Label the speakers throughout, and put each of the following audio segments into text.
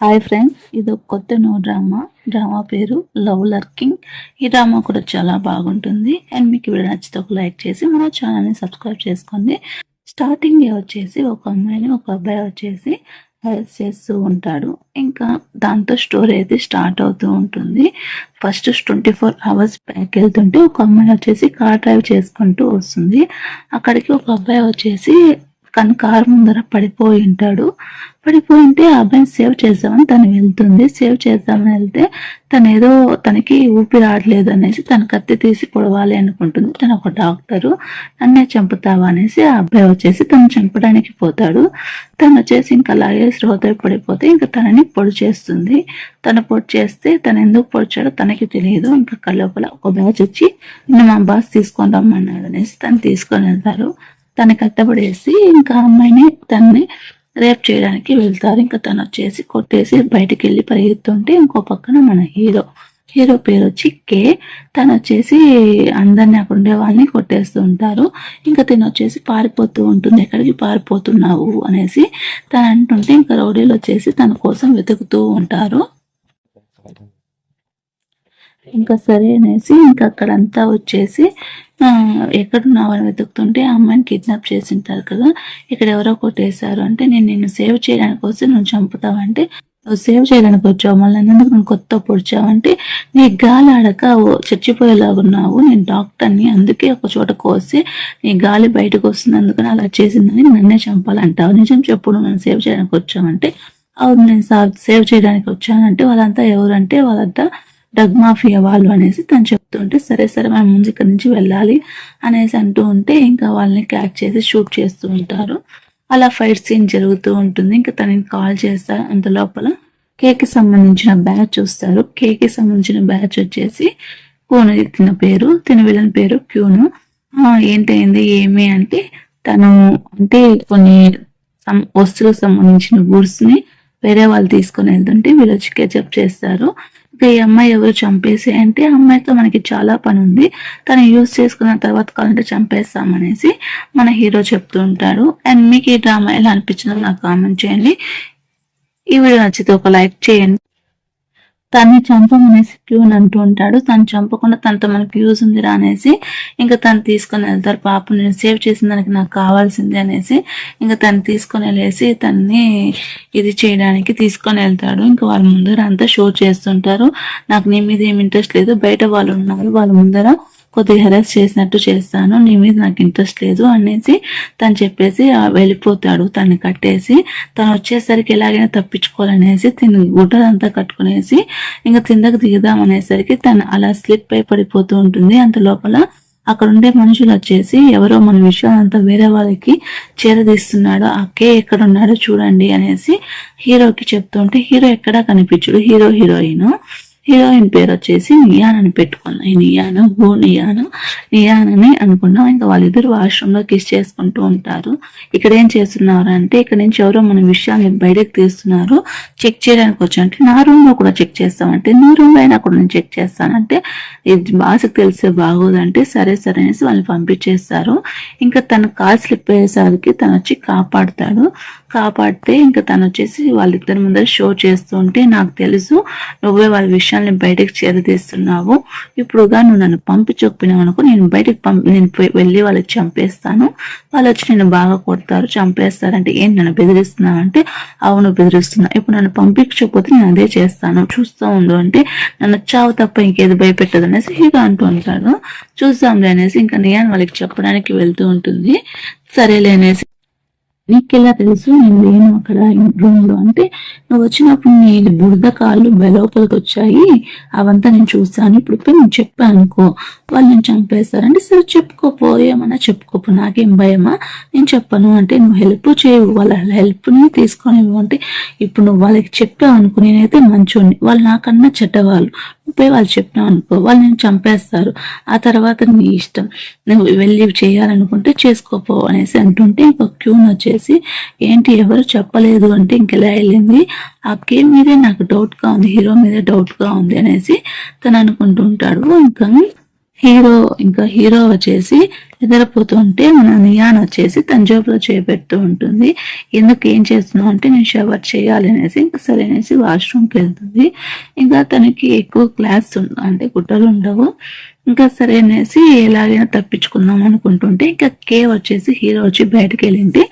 Speaker 1: Hi friends, ఇది ఒక కొత్త డ్రామా పేరు లవ్ లర్కింగ్. ఈ డ్రామా కూడా చాలా బాగుంటుంది. అండ్ మీకు వీడియో నచ్చితే ఒక లైక్ చేసి మన ఛానల్ని సబ్స్క్రైబ్ చేసుకోండి. స్టార్టింగ్ వచ్చేసి ఒక అమ్మాయిని ఒక అబ్బాయి వచ్చేసి హెల్ప్ చేస్తూ ఉంటాడు. ఇంకా దాంతో స్టోరీ అయితే స్టార్ట్ అవుతూ ఉంటుంది. ఫస్ట్ 24 hours బ్యాక్ వెళ్తుంటే ఒక అమ్మాయి వచ్చేసి కార్ డ్రైవ్ చేసుకుంటూ వస్తుంది. అక్కడికి ఒక అబ్బాయి వచ్చేసి కారు ముందర పడిపోయి ఉంటాడు. పడిపోయింటే ఆ అబ్బాయిని సేవ్ చేద్దామని తను వెళ్తుంది. సేవ్ చేద్దామని వెళ్తే తను తనకి ఊపిరి ఆడలేదు అనేసి తన కత్తి తీసి పొడవాలి అనుకుంటుంది. తను ఒక డాక్టరు. నన్నే చంపుతావా అనేసి ఆ అబ్బాయి వచ్చేసి తను చంపడానికి పోతాడు. తను వచ్చేసి ఇంకా అలాగే శ్రోత పడిపోతే ఇంకా తనని పొడి చేస్తుంది. తను పొడి చేస్తే తను ఎందుకు పొడిచాడో తనకి తెలియదు. ఇంకా కళ్ళోపల ఒక బ్యాచ్ వచ్చి నిన్ను మా బాస్ తీసుకొని రమ్మన్నాడు అనేసి తను తీసుకొని వెళ్తారు. తను కట్టబడేసి ఇంకా అమ్మాయిని తనని రేప్ చేయడానికి వెళ్తారు. ఇంకా తను వచ్చేసి కొట్టేసి బయటికి వెళ్ళి పరిగెత్తుంటే ఇంకో పక్కన మన హీరో పేరు వచ్చి కే. తను వచ్చేసి అందరిని అక్కడ ఉండే వాళ్ళని కొట్టేస్తూ ఉంటారు. ఇంకా తను వచ్చేసి పారిపోతూ ఉంటుంది. ఎక్కడికి పారిపోతున్నావు అనేసి తను అంటుంటే ఇంకా రౌడీలు వచ్చేసి తన కోసం వెతుకుతూ ఉంటారు. ఇంకా సరే అనేసి ఇంకా అక్కడంతా వచ్చేసి ఎక్కడున్నావని వెతుకుతుంటే ఆ అమ్మాయిని కిడ్నాప్ చేసి ఉంటారు కదా. ఇక్కడ ఎవరో కొట్టేశారు అంటే నేను నిన్ను సేవ్ చేయడానికి వస్తే నువ్వు చంపుతావంటే నువ్వు సేవ్ చేయడానికి వచ్చావు, మళ్ళీ ఎందుకు నువ్వు కొత్త పొడిచావంటే నీ గాలి ఆడక చచ్చిపోయేలాగున్నావు, నేను డాక్టర్ని, అందుకే ఒక చోట కోసి నీ గాలి బయటకు వస్తుంది, అందుకని అలా చేసిందని నన్నే చంపాలంటావు, నిజం చెప్పుడు నన్ను సేవ్ చేయడానికి వచ్చావంటే అవును నేను సేవ్ చేయడానికి వచ్చానంటే వాళ్ళంతా ఎవరంటే వాళ్ళంతా డ్రగ్ మాఫియా వాళ్ళు అనేసి తను చెప్తుంటే సరే మనం ముందు ఇక్కడ నుంచి వెళ్ళాలి అనేసి అంటూ ఉంటే ఇంకా వాళ్ళని క్యాచ్ చేసి షూట్ చేస్తూ ఉంటారు. అలా ఫైట్ సీన్ జరుగుతూ ఉంటుంది. ఇంకా తనని కాల్ చేస్తారు. అంత లోపల కేకి సంబంధించిన బ్యాచ్ చూస్తారు. కేకి సంబంధించిన బ్యాచ్ వచ్చేసి కూను తిన విలన్ పేరు క్యూను. ఏంటైంది ఏమి అంటే తను అంటే కొన్ని వస్తువులకు సంబంధించిన గూడ్స్ ని వేరే వాళ్ళు తీసుకొని వెళ్తుంటే వీళ్ళు వచ్చి కెచప్ చేస్తారు. ఇంకా ఈ అమ్మాయి ఎవరు చంపేసి అంటే అమ్మాయితో మనకి చాలా పని ఉంది, తను యూజ్ చేసుకున్న తర్వాత కావాలంటే చంపేస్తామనేసి మన హీరో చెప్తూ ఉంటాడు. అండ్ మీకు ఈ డ్రామా ఎలా అనిపించిందో నాకు కామెంట్ చేయండి. ఈ వీడియో నచ్చితే ఒక లైక్ చేయండి. తన్ని చంపమనేసి క్యూన్ అంటూ ఉంటాడు. తను చంపకుండా తనతో మనకి యూజ్ ఉందిరా అనేసి ఇంకా తను తీసుకొని వెళ్తారు. పాపం నేను సేవ్ చేసిన దానికి నాకు కావాల్సింది అనేసి ఇంకా తను తీసుకొని వెళ్ళేసి తన్ని ఇది చేయడానికి తీసుకొని వెళ్తాడు. ఇంకా వాళ్ళ ముందర అంతా షో చేస్తుంటారు. నాకు నీ మీద ఏమి ఇంట్రెస్ట్ లేదు, బయట వాళ్ళు ఉన్నారు, వాళ్ళ ముందర కొద్దిగా హెరాస్ చేసినట్టు చేస్తాను, నీ మీద నాకు ఇంట్రెస్ట్ లేదు అనేసి తను చెప్పేసి వెళ్ళిపోతాడు. తను కట్టేసి తను వచ్చేసరికి ఎలాగైనా తప్పించుకోవాలనేసి తిని గుడ్డదంతా కట్టుకునేసి ఇంకా కిందకు దిగుదాం అనేసరికి తను అలా స్లిప్ అయి పడిపోతూ ఉంటుంది. అంత లోపల అక్కడ ఉండే మనుషులు వచ్చేసి ఎవరో మన విషయాలంతా వేరే వాళ్ళకి చేరదీస్తున్నాడు, అక్కే ఎక్కడ ఉన్నాడో చూడండి అనేసి హీరోకి చెప్తుంటే హీరో ఎక్కడా కనిపించడు. హీరోయిన్ పేరు వచ్చేసి నియాన్ అని పెట్టుకున్నాయి. నియాన్ అని అనుకున్నాం. ఇంకా వాళ్ళిద్దరు వాష్రూమ్ లో కిస్ చేసుకుంటూ ఉంటారు. ఇక్కడ ఏం చేస్తున్నారు అంటే ఇక్కడ నుంచి ఎవరో మన విషయాన్ని బయటకు తీస్తున్నారు, చెక్ చేయడానికి వచ్చానంటే నా రూమ్ లో కూడా చెక్ చేస్తామంటే నీ రూమ్ లో అయినా కూడా నేను చెక్ చేస్తానంటే ఇది బాస్కి తెలిసే బాగోదంటే సరే అనేసి వాళ్ళని పంపించేస్తారు. ఇంకా తను కాల్ స్లిప్ అయ్యేసరికి తను వచ్చి కాపాడితే ఇంకా తను వచ్చేసి వాళ్ళిద్దరి ముందర షో చేస్తూ ఉంటే నాకు తెలుసు నువ్వే వాళ్ళ విషయాన్ని బయటకు చేరదీస్తున్నావు, ఇప్పుడుగా నువ్వు నన్ను పంపించకపోయినావు అనుకో నేను వెళ్ళి వాళ్ళకి చంపేస్తాను, వాళ్ళు వచ్చి నేను బాగా కొడతారు చంపేస్తారంటే ఏంటి నన్ను బెదిరిస్తున్నావు అంటే అవును బెదిరిస్తున్నా, ఇప్పుడు నన్ను పంపించకపోతే నేను అదే చేస్తాను చూస్తూ ఉండు అంటే నన్ను చావు తప్ప ఇంకేది భయపెట్టదు అనేసి హీరో అంటూ ఉంటాడు. చూస్తాంలే అనేసి ఇంకా నియాన్ వాళ్ళకి చెప్పడానికి వెళ్తూ ఉంటుంది. సరేలే అనేసి నీకెలా తెలుసు నేను లేను అక్కడ రూమ్ లో అంటే నువ్వు వచ్చినప్పుడు నీ బురద కాళ్ళు లోపలికి వచ్చాయి అవంతా నేను చూస్తాను, ఇప్పుడు పోయి నేను చెప్పాను అనుకో వాళ్ళు నేను చంపేస్తారంటే సరే చెప్పుకోపో, ఏమన్నా చెప్పుకోపో, నాకేం భయమా, నేను చెప్పను అంటే నువ్వు హెల్ప్ చేయవు, వాళ్ళ హెల్ప్ ని తీసుకొని అంటే ఇప్పుడు నువ్వు వాళ్ళకి చెప్పావు అనుకో నేనైతే మంచోడిని, వాళ్ళు నాకన్నా చెడ్డవాళ్ళు, పోయి వాళ్ళు చెప్పినావు అనుకో వాళ్ళు నేను చంపేస్తారు, ఆ తర్వాత నీ ఇష్టం, నువ్వు వెళ్ళి చేయాలనుకుంటే చేసుకోపో అనేసి అంటుంటే ఇంకొక క్యూన్ వచ్చేసి ఏంటి ఎవరు చెప్పలేదు అంటే ఇంకెలా వెళ్ళింది ఆ కే మీదే నాకు డౌట్ గా ఉంది, హీరో మీద డౌట్ గా ఉంది అనేసి తను అనుకుంటూ ఉంటాడు. ఇంకా హీరో వచ్చేసి నిద్రపోతుంటే మన నియాన్ వచ్చేసి తన జేబులో చేపెడుతూ ఉంటుంది. ఎందుకు ఏం చేస్తున్నావు అంటే నేను షవర్ చేయాలి అనేసి, ఇంకా సరే అనేసి వాష్రూమ్కి వెళ్తుంది. ఇంకా తనకి ఎక్కువ క్లాస్ అంటే గుడ్డలు ఉండవు. ఇంకా సరే అనేసి ఎలాగైనా తప్పించుకుందాం అనుకుంటుంటే ఇంకా కే వచ్చేసి హీరో వచ్చి బయటకు వెళ్ళింటే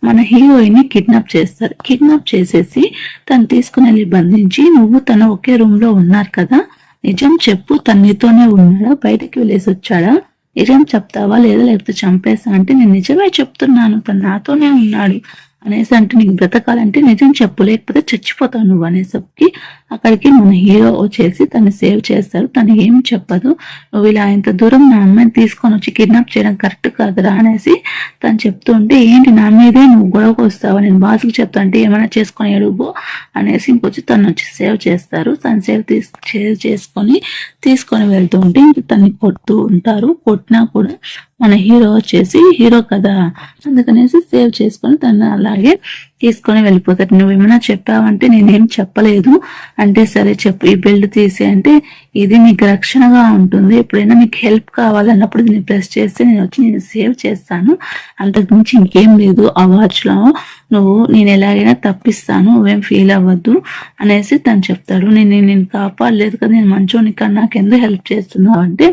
Speaker 1: మన హీరోయిన్ కిడ్నాప్ చేస్తారు. కిడ్నాప్ చేసేసి తను తీసుకుని వెళ్ళి బంధించి, నువ్వు తను ఒకే రూమ్ లో ఉన్నారు కదా, నిజం చెప్పు, తను నీతోనే ఉన్నాడా, బయటకు వెళ్ళేసి వచ్చాడా, నిజం చెప్తావా లేదా లేకపోతే చంపేస్తా అంటే నేను నిజమే చెప్తున్నాను, తను నాతోనే ఉన్నాడు అనేసి అంటే నీకు బ్రతకాలంటే నిజం చెప్పు లేకపోతే చచ్చిపోతావు నువ్వు అనేసరికి అక్కడికి మన హీరో వచ్చేసి తను సేవ్ చేస్తారు. తను ఏమి చెప్పదు, నువ్వు ఇలా ఇంత దూరం నా అమ్మాయిని తీసుకొని వచ్చి కిడ్నాప్ చేయడం కరెక్ట్ కాదురా అనేసి తను చెప్తూ ఉంటే, ఏంటి నా మీదే నువ్వు గొడవకు వస్తావా, నేను బాస్కి చెప్తా అంటే ఏమైనా చేసుకొని ఎడుగు అనేసి ఇంకొచ్చి తను వచ్చి సేవ్ చేస్తారు. తను సేవ్ తీసుకొని వెళ్తూ ఉంటే ఇంక తన్ని కొడుతూ ఉంటారు. కొట్టినా కూడా మన హీరో వచ్చేసి హీరో కదా అందుకనేసి సేవ్ చేసుకొని తను అలాగే తీసుకొని వెళ్ళిపోతారు. నువ్వేమైనా చెప్పావంటే నేనేం చెప్పలేదు అంటే, సరే చెప్పు, ఈ బెల్ట్ తీసి అంటే ఇది నీకు రక్షణగా ఉంటుంది, ఎప్పుడైనా నీకు హెల్ప్ కావాలన్నప్పుడు దీన్ని ప్రెస్ చేస్తే నేను వచ్చి నేను సేవ్ చేస్తాను, అంతకు మించి ఇంకేం లేదు ఆ వాచ్ లో, నేను ఎలాగైనా తప్పిస్తాను, నువ్వేం ఫీల్ అవ్వద్దు అనేసి తను చెప్తాడు. నేను కాపాడలేదు కదా, నేను మంచోని కన్నా నాకెందుకు హెల్ప్ చేస్తున్నావు అంటే,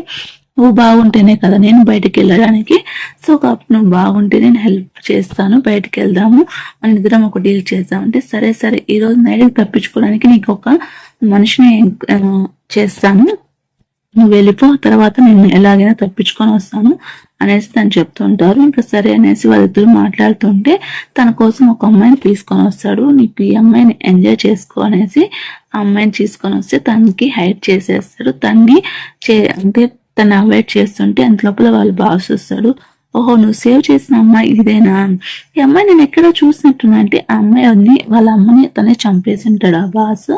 Speaker 1: నువ్వు బాగుంటేనే కదా నేను బయటికి వెళ్ళడానికి, సో కాబట్టి నువ్వు బాగుంటే నేను హెల్ప్ చేస్తాను, బయటికి వెళ్దాము, మన ఇద్దరం ఒక డీల్ చేద్దామంటే, సరే ఈ రోజు నైట్ తప్పించుకోవడానికి నీకు ఒక మనిషిని చేస్తాను, నువ్వు వెళ్ళిపో, తర్వాత నేను ఎలాగైనా తప్పించుకొని వస్తాను అనేసి తను చెప్తుంటారు. ఇంకా సరే అనేసి వాళ్ళిద్దరు మాట్లాడుతుంటే తన కోసం ఒక అమ్మాయిని తీసుకొని వస్తాడు. నీకు ఈ అమ్మాయిని ఎంజాయ్ చేసుకో అనేసి ఆ అమ్మాయిని తీసుకొని వస్తే తనకి హైడ్ చేసేస్తాడు. అంటే తను అవాయిడ్ చేస్తుంటే అంత లోపల వాళ్ళు బాస్ వస్తాడు. ఓహో, నువ్వు సేవ్ చేసిన అమ్మాయి ఇదేనా, ఈ అమ్మాయి నేను ఎక్కడో చూసినట్టున్నా అంటే ఆ అమ్మాయి వాళ్ళ అమ్మని తనే చంపేసి ఉంటాడు ఆ బాస్.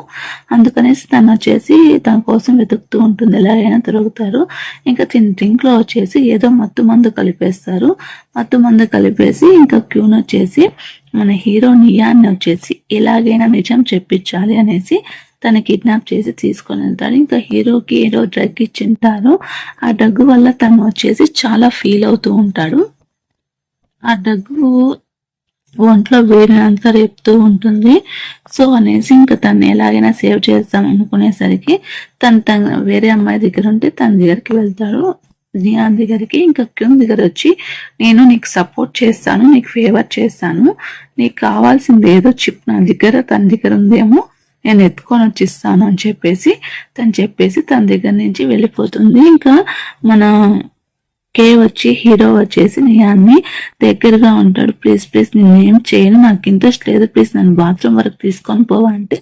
Speaker 1: అందుకనేసి తను వచ్చేసి తన కోసం వెతుకుతూ ఉంటుంది, ఎలాగైనా తిరుగుతారు. ఇంకా డ్రింక్ లో వచ్చేసి ఏదో మత్తు మందు కలిపేసి ఇంకా క్యూన్ వచ్చేసి మన హీరో నియాన్ని వచ్చేసి ఎలాగైనా నిజం చెప్పించాలి అనేసి తను కిడ్నాప్ చేసి తీసుకొని వెళ్తాడు. ఇంకా హీరోకి ఏదో డ్రగ్ ఇచ్చింటారు, ఆ డ్రగ్ వల్ల తను వచ్చేసి చాలా ఫీల్ అవుతూ ఉంటాడు. ఆ డ్రగ్ ఒంట్లో వేడినంతా రేపుతూ ఉంటుంది. సో అనేసి ఇంకా తను ఎలాగైనా సేవ్ చేద్దాం అనుకునేసరికి తను వేరే అమ్మాయి దగ్గర ఉంటే తన దగ్గరికి వెళ్తాడు, నియాన్ దగ్గరికి. ఇంకా క్యూన్ దగ్గర వచ్చి, నేను నీకు సపోర్ట్ చేస్తాను, నీకు ఫేవర్ చేస్తాను, నీకు కావాల్సింది ఏదో చిప్ నా దగ్గర తన దగ్గర ఉందేమో నేను ఎత్తుకొని వచ్చిస్తాను అని చెప్పేసి తన దగ్గర నుంచి వెళ్ళిపోతుంది. ఇంకా మన కే వచ్చి హీరో వచ్చేసి నియాన్ని దగ్గరగా ఉంటాడు, ప్లీజ్ నేను ఏం చేయను, నాకు ఇంట్రెస్ట్ లేదు, ప్లీజ్ నన్ను బాత్రూమ్ వరకు తీసుకొని పోవా అంటే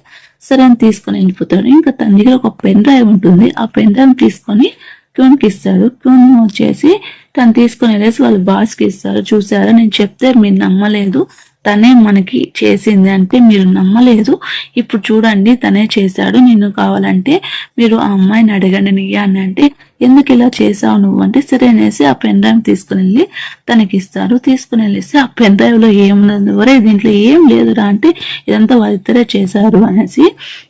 Speaker 1: సరే అని తీసుకొని వెళ్ళిపోతాడు. ఇంకా తన దగ్గర ఒక పెన్ డ్రైవ్ ఉంటుంది, ఆ పెన్ డ్రైవ్ తీసుకొని క్యూన్కి ఇస్తాడు. క్యూన్ వచ్చేసి తను తీసుకొని వెళ్ళేసి వాళ్ళ బాస్కి ఇస్తారు. చూసారా, నేను చెప్తే మీరు నమ్మలేదు, తనే మనకి చేసింది అంటే మీరు నమ్మలేదు, ఇప్పుడు చూడండి తనే చేశాడు, నేను కావాలంటే మీరు ఆ అమ్మాయిని అడగండి నియాన్ని అంటే, ఎందుకు ఇలా చేసావు నువ్వు అంటే, సరే అనేసి ఆ పెన్ డ్రైవ్ తీసుకుని వెళ్ళి తనకి ఇస్తారు. తీసుకుని వెళ్ళేసి ఆ పెన్ డ్రైవ్ లో ఏమున్నది, వరే దీంట్లో ఏం లేదురా అంటే, ఇదంతా వాళ్ళిద్దరే చేశారు అనేసి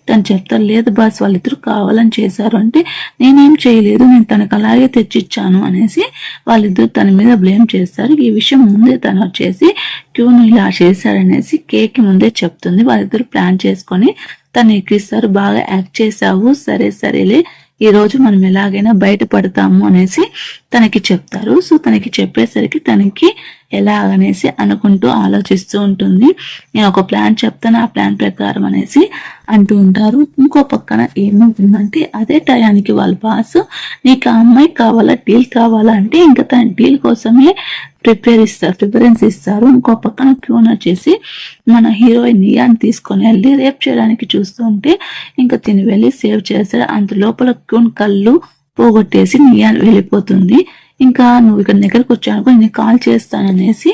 Speaker 1: తను చెప్తారు. లేదు బాస్, వాళ్ళిద్దరు కావాలని చేశారు అంటే, నేనేం చేయలేదు, నేను తనకు అలాగే తెచ్చిచ్చాను అనేసి వాళ్ళిద్దరు తన మీద బ్లేమ్ చేస్తారు. ఈ విషయం ముందే తను వచ్చేసి క్యూను ఇలా చేశారనేసి కేక్ ముందే చెప్తుంది. వాళ్ళిద్దరు ప్లాన్ చేసుకొని తను ఎక్కిస్తారు. బాగా యాక్ట్ చేసావు, సరేలే ఈ రోజు మనం ఎలాగైనా బయటపడతాము అనేసి తనకి చెప్తారు. సో తనకి చెప్పేసరికి తనకి ఎలాగనేసి అనుకుంటూ ఆలోచిస్తూ ఉంటుంది. నేను ఒక ప్లాన్ చెప్తాను, ఆ ప్లాన్ ప్రకారం అనేసి అంటూ ఉంటారు. ఇంకో పక్కన ఏమవుతుందంటే, అదే టయానికి వాళ్ళ బాస్ నీకు ఆ అమ్మాయి కావాలా, డీల్ కావాలా అంటే ఇంకా తన డీల్ కోసమే ప్రిఫరెన్స్ ఇస్తారు. ఇంకో పక్కన క్యూన్ వచ్చేసి మన హీరోయిన్ నియాన్ తీసుకొని వెళ్ళి రేప్ చేయడానికి చూస్తూ ఉంటే ఇంకా తిని వెళ్ళి సేవ్ చేస్తాడు. అంత లోపల క్యూన్ కళ్ళు పోగొట్టేసి నియాన్ వెళ్ళిపోతుంది. ఇంకా నువ్వు ఇక్కడ దగ్గరకు వచ్చానుకో నేను కాల్ చేస్తాననేసి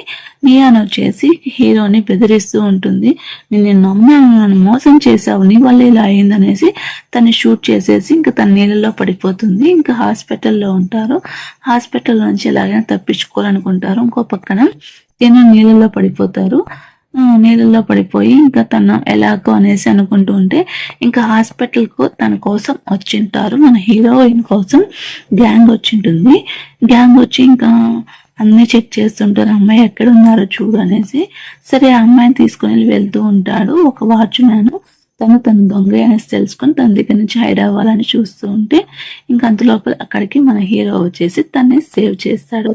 Speaker 1: నియాన్ వచ్చేసి హీరోని బెదిరిస్తూ ఉంటుంది. నేను నమ్మాను, నన్ను మోసం చేసావు, నీ వల్ల ఇలా అయిందనేసి తను షూట్ చేసేసి ఇంకా తన నీళ్ళలో పడిపోతుంది. ఇంకా హాస్పిటల్లో ఉంటారు. హాస్పిటల్ నుంచి ఎలాగైనా తప్పించుకోవాలనుకుంటారు. ఇంకో పక్కన తిను నీళ్ళలో పడిపోతారు. నీళ్ళలో పడిపోయి ఇంకా తను ఎలాగో అనేసి అనుకుంటూ ఉంటే ఇంకా హాస్పిటల్ కు తన కోసం వచ్చింటారు. మన హీరోయిన్ కోసం గ్యాంగ్ వచ్చింటుంది. గ్యాంగ్ వచ్చి ఇంకా అన్నీ చెక్ చేస్తుంటారు, అమ్మాయి ఎక్కడ ఉన్నారో చూడు అనేసి. సరే ఆ అమ్మాయిని తీసుకుని వెళ్తూ ఉంటాడు ఒక వాచ్మ్యాన్. తను దొంగ అనేసి తెలుసుకొని తన దగ్గర నుంచి హైడ్ అవ్వాలని చూస్తూ ఉంటే ఇంకా అంతలోపల అక్కడికి మన హీరో వచ్చేసి తన్ని సేవ్ చేస్తాడు.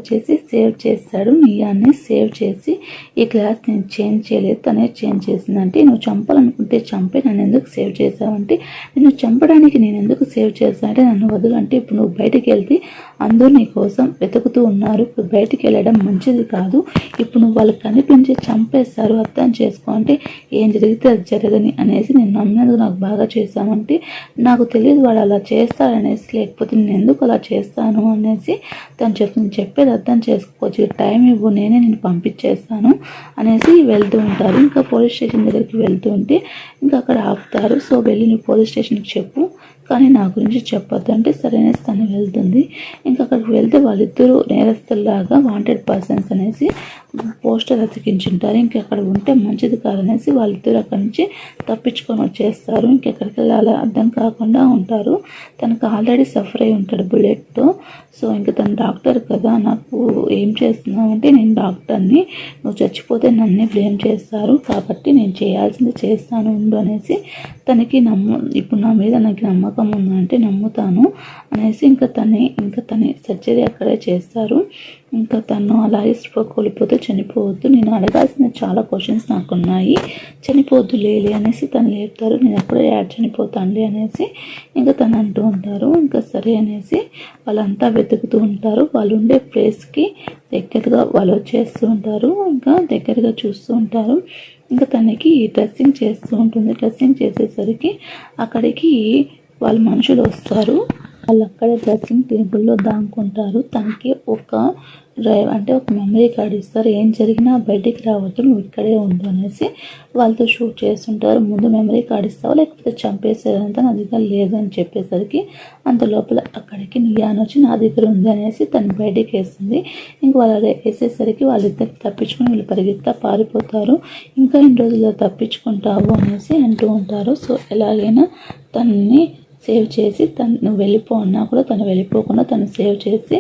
Speaker 1: నియాన్ని సేవ్ చేసి ఈ క్లాస్ నేను చేంజ్ చేయలేదు, తనే చేంజ్ చేసిందంటే నువ్వు చంపాలనుకుంటే చంపే, నన్ను ఎందుకు సేవ్ చేసావంటే నిన్ను చంపడానికి నేను ఎందుకు సేవ్ చేస్తానంటే నన్ను వదులు అంటే ఇప్పుడు నువ్వు బయటికి వెళ్తే అందరూ నీ కోసం వెతుకుతూ ఉన్నారు, ఇప్పుడు బయటికి వెళ్ళడం మంచిది కాదు, ఇప్పుడు నువ్వు వాళ్ళకి కనిపించి చంపేస్తారు, అర్థం చేసుకో అంటే ఏం జరిగితే అది జరగని అనేసి నేను నమ్మినందుకు నాకు బాగా చేశామంటే నాకు తెలియదు వాడు అలా చేస్తాడనేసి, లేకపోతే నేను ఎందుకు అలా చేస్తాను అనేసి తను చెప్పేది అర్థం చేసుకోవచ్చు, టైం ఇవ్వు నేనే నేను పంపించేస్తాను అనేసి వెళ్తూ ఉంటారు. ఇంకా పోలీస్ స్టేషన్ దగ్గరికి వెళ్తూ ఉంటే ఇంకా అక్కడ ఆపుతారు. సో వెళ్ళి నీ పోలీస్ స్టేషన్కి చెప్పు, కానీ నా గురించి చెప్పొద్దు అంటే సరైన తను వెళ్తుంది. ఇంకా అక్కడికి వెళ్తే వాళ్ళిద్దరూ నేరస్తుల్లాగా వాంటెడ్ పర్సన్స్ అనేసి పోస్టర్ అతికించుంటారు. ఇంకెక్కడ ఉంటే మంచిది కాదనేసి వాళ్ళిద్దరూ అక్కడి నుంచి తప్పించుకొని వచ్చేస్తారు. ఇంకెక్కడికి వెళ్ళాలో అర్థం కాకుండా ఉంటారు. తనకు ఆల్రెడీ సఫర్ అయి ఉంటాడు బుల్లెట్తో. సో ఇంకా తను డాక్టర్ కదా, నాకు ఏం చేస్తున్నావు అంటే నేను డాక్టర్ని, నువ్వు చచ్చిపోతే నన్నే బ్లేమ్ చేస్తారు, కాబట్టి నేను చేయాల్సింది చేస్తాను ఉండు అనేసి తనకి ఇప్పుడు నా మీద నాకు నమ్మకం ఉందంటే నమ్ముతాను అనేసి ఇంకా తన సర్జరీ అక్కడే చేస్తారు. ఇంకా తను అలాగే కోల్పోతే చనిపోవద్దు, నేను అడగాల్సిన చాలా క్వశ్చన్స్ నాకున్నాయి, చనిపోవద్దు లేలి అనేసి తను లేపుతారు. నేను ఎప్పుడో చనిపోతానులే అనేసి ఇంకా తను అంటూ ఉంటారు. ఇంకా సరే అనేసి వాళ్ళంతా వెతుకుతూ ఉంటారు. వాళ్ళు ఉండే ప్లేస్కి దగ్గరగా వాళ్ళు వచ్చేస్తూ ఉంటారు. ఇంకా దగ్గరగా చూస్తూ ఉంటారు. ఇంకా తనకి డ్రెస్సింగ్ చేస్తూ ఉంటుంది. డ్రెస్సింగ్ చేసేసరికి అక్కడికి వాళ్ళ మనుషులు వస్తారు. వాళ్ళు అక్కడే డ్రెస్సింగ్ టేబుల్లో దాక్కుంటారు. తనకి ఒక మెమరీ కార్డ్ ఇస్తారు, ఏం జరిగినా బయటికి రావద్దు, నువ్వు ఇక్కడే ఉండు అనేసి వాళ్ళతో షూట్ చేస్తుంటారు. ముందు మెమరీ కార్డ్ ఇస్తావా లేకపోతే చంపేసేదంతా నా దగ్గర లేదు అని చెప్పేసరికి అంత లోపల అక్కడికి నియాన్ వచ్చి నా దగ్గర ఉంది అనేసి తను బయటికి వేస్తుంది. ఇంక వాళ్ళు వేసేసరికి వాళ్ళిద్దరు తప్పించుకొని వీళ్ళు పరిగెత్తా పారిపోతారు. ఇంకా ఇన్ని రోజుల్లో తప్పించుకుంటావు అనేసి అంటూ ఉంటారు. సో ఎలాగైనా తనని సేవ్ చేసి నువ్వు వెళ్ళిపో అన్నా కూడా తను వెళ్ళిపోకుండా తను సేవ్ చేసి